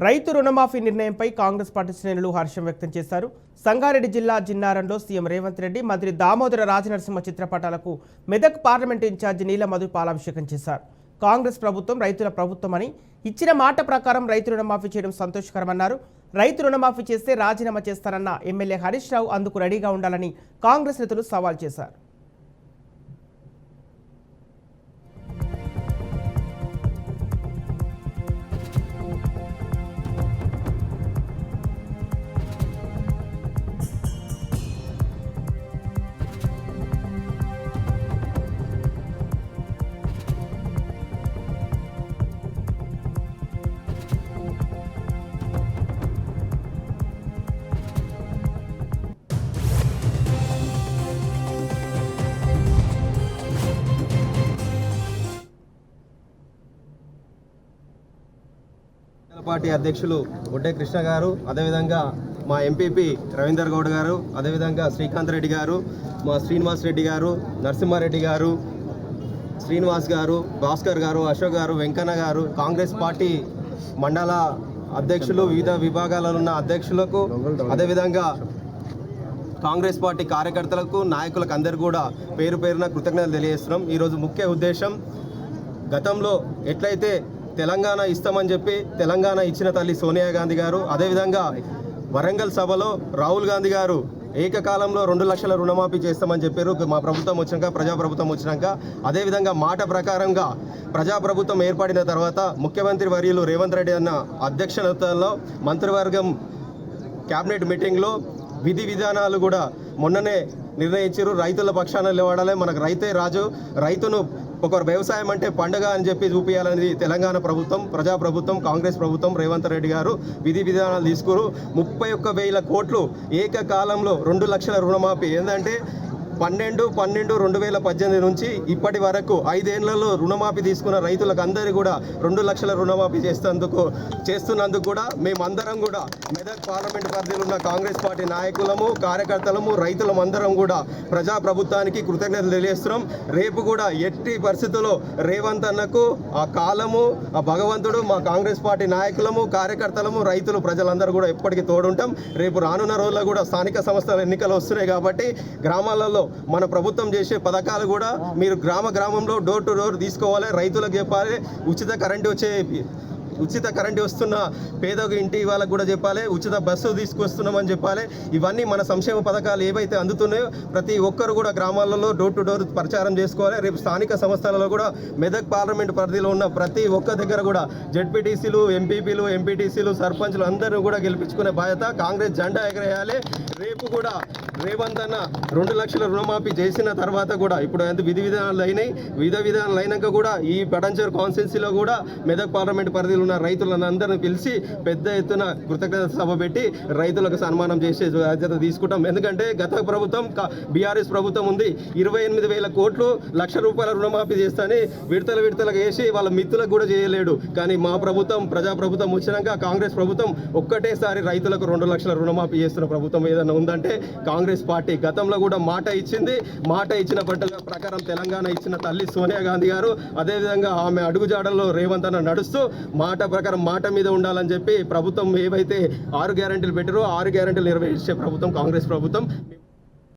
రైతు రుణమాఫీ నిర్ణయంపై కాంగ్రెస్ పార్టీ శ్రేణులు హర్షం వ్యక్తం చేశారు. సంగారెడ్డి జిల్లా జిన్నారంలో సీఎం రేవంత్ రెడ్డి, మంత్రి దామోదర రాజనరసింహ చిత్రపటాలకు మెదక్ పార్లమెంటు ఇన్ఛార్జి నీల మధు పాలాభిషేకం చేశారు. కాంగ్రెస్ ప్రభుత్వం రైతుల ప్రభుత్వమని, ఇచ్చిన మాట ప్రకారం రైతు రుణమాఫీ చేయడం సంతోషకరమన్నారు. రైతు రుణమాఫీ చేస్తే రాజీనామా చేస్తారన్న ఎమ్మెల్యే హరీష్ రావు అందుకు రెడీగా ఉండాలని కాంగ్రెస్ నేతలు సవాల్ చేశారు. పార్టీ అధ్యక్షులు గుడ్డే కృష్ణ గారు, అదేవిధంగా మా ఎంపీపీ రవీందర్ గౌడ్ గారు, అదేవిధంగా శ్రీకాంత్ రెడ్డి గారు, మా శ్రీనివాస్ రెడ్డి గారు, నరసింహారెడ్డి గారు, శ్రీనివాస్ గారు, భాస్కర్ గారు, అశోక్ గారు, వెంకన్న గారు, కాంగ్రెస్ పార్టీ మండల అధ్యక్షులు, వివిధ విభాగాలలో ఉన్న అధ్యక్షులకు, అదేవిధంగా కాంగ్రెస్ పార్టీ కార్యకర్తలకు, నాయకులకు అందరూ కూడా పేరు పేరున కృతజ్ఞతలు తెలియజేస్తున్నాం. ఈరోజు ముఖ్య ఉద్దేశం, గతంలో ఎట్లయితే తెలంగాణ ఇస్తామని చెప్పి తెలంగాణ ఇచ్చిన తల్లి సోనియా గాంధీ గారు, అదేవిధంగా వరంగల్ సభలో రాహుల్ గాంధీ గారు ఏకకాలంలో 2 లక్షల రుణమాఫీ చేస్తామని చెప్పారు. మా ప్రభుత్వం వచ్చినాక, ప్రజాప్రభుత్వం వచ్చినాక, అదేవిధంగా మాట ప్రకారంగా ప్రజాప్రభుత్వం ఏర్పడిన తర్వాత ముఖ్యమంత్రి వర్యులు రేవంత్ రెడ్డి అన్న అధ్యక్షతలో మంత్రివర్గం క్యాబినెట్ మీటింగ్లో విధి విధానాలు కూడా మొన్ననే నిర్ణయించారు. రైతుల పక్షాన నిలబడాలి, మనకు రైతే రాజు, రైతును ఒక వ్యవసాయం అంటే పండుగ అని చెప్పి చూపించాలనేది తెలంగాణ ప్రభుత్వం, ప్రజాప్రభుత్వం, కాంగ్రెస్ ప్రభుత్వం, రేవంత్ రెడ్డి గారు విధి విధానాలు తీసుకురు. 31,000 కోట్లు ఏకకాలంలో 2 లక్షల రుణమాఫీ. ఏంటంటే 12/12/2018 నుంచి ఇప్పటి వరకు 5 ఏళ్లలో రుణమాఫీ తీసుకున్న రైతులకు అందరూ కూడా 2 లక్షల రుణమాఫీ చేస్తున్నందుకు కూడా మేమందరం కూడా మెదక్ పార్లమెంట్ పరిధిలో ఉన్న కాంగ్రెస్ పార్టీ నాయకులము, కార్యకర్తలము, రైతులమందరం కూడా ప్రజాప్రభుత్వానికి కృతజ్ఞతలు తెలియజేస్తున్నాం. రేపు కూడా ఎట్టి పరిస్థితుల్లో రేవంత్ అన్నకు ఆ కాలము, ఆ భగవంతుడు, మా కాంగ్రెస్ పార్టీ నాయకులము, కార్యకర్తలము, రైతులు, ప్రజలందరూ కూడా ఎప్పటికీ తోడుంటాం. రేపు రానున్న రోజుల్లో కూడా స్థానిక సంస్థల ఎన్నికలు వస్తున్నాయి కాబట్టి గ్రామాలలో మన ప్రభుత్వం చేసే పథకాలు కూడా మీరు గ్రామంలో డోర్ టు డోర్ తీసుకోవాలి, రైతులకు చెప్పాలి. ఉచిత కరెంటు వస్తున్న పేద ఇంటి వాళ్ళకు కూడా చెప్పాలి, ఉచిత బస్సు తీసుకొస్తున్నామని చెప్పాలి. ఇవన్నీ మన సంక్షేమ పథకాలు ఏవైతే అందుతున్నాయో ప్రతి ఒక్కరు కూడా గ్రామాలలో డోర్ టు డోర్ ప్రచారం చేసుకోవాలి. రేపు స్థానిక సంస్థలలో కూడా మెదక్ పార్లమెంట్ పరిధిలో ఉన్న ప్రతి ఒక్క దగ్గర కూడా జెడ్పీటీసీలు, ఎంపీపీలు, ఎంపీటీసీలు, సర్పంచ్లు అందరూ కూడా గెలిపించుకునే బాధ్యత కాంగ్రెస్ జెండా ఎగరేయాలి. రేపు కూడా రేవంత్ అన్న 2 లక్షల రుణమాఫీ చేసిన తర్వాత కూడా ఇప్పుడు విధి విధానాలు అయినాక కూడా ఈ పడంచేరు కాన్స్టిట్యున్సీలో కూడా మెదక్ పార్లమెంట్ పరిధిలో ఉన్న రైతులందరినీ పిలిచి పెద్ద ఎత్తున కృతజ్ఞత సభ పెట్టి రైతులకు సన్మానం చేసే బాధ్యత తీసుకుంటాం. ఎందుకంటే గత ప్రభుత్వం బీఆర్ఎస్ ప్రభుత్వం ఉంది, 28,000 కోట్లు ₹1,00,000 రుణమాఫీ చేస్తాని విడతలుగా వేసి వాళ్ళ మిత్తులకు కూడా చేయలేడు. కానీ మా ప్రభుత్వం, ప్రజాప్రభుత్వం వచ్చినాక కాంగ్రెస్ ప్రభుత్వం ఒక్కటేసారి రైతులకు 2 లక్షల రుణమాఫీ చేస్తున్న ప్రభుత్వం ఏదైనా ఉందంటే కాంగ్రెస్ పార్టీ. గతంలో కూడా మాట ఇచ్చింది, మాట ఇచ్చిన ప్రకారం తెలంగాణ ఇచ్చిన తల్లి సోనియా గాంధీ గారు, అదేవిధంగా ఆమె అడుగుజాడల్లో రేవంత్ అన్న నడుస్తూ మాట ప్రకారం మాట మీద ఉండాలని చెప్పి ప్రభుత్వం ఏవైతే 6 గ్యారెంటీలు పెట్టారో 6 గ్యారెంటీలు నెరవేర్చే ప్రభుత్వం కాంగ్రెస్ ప్రభుత్వం.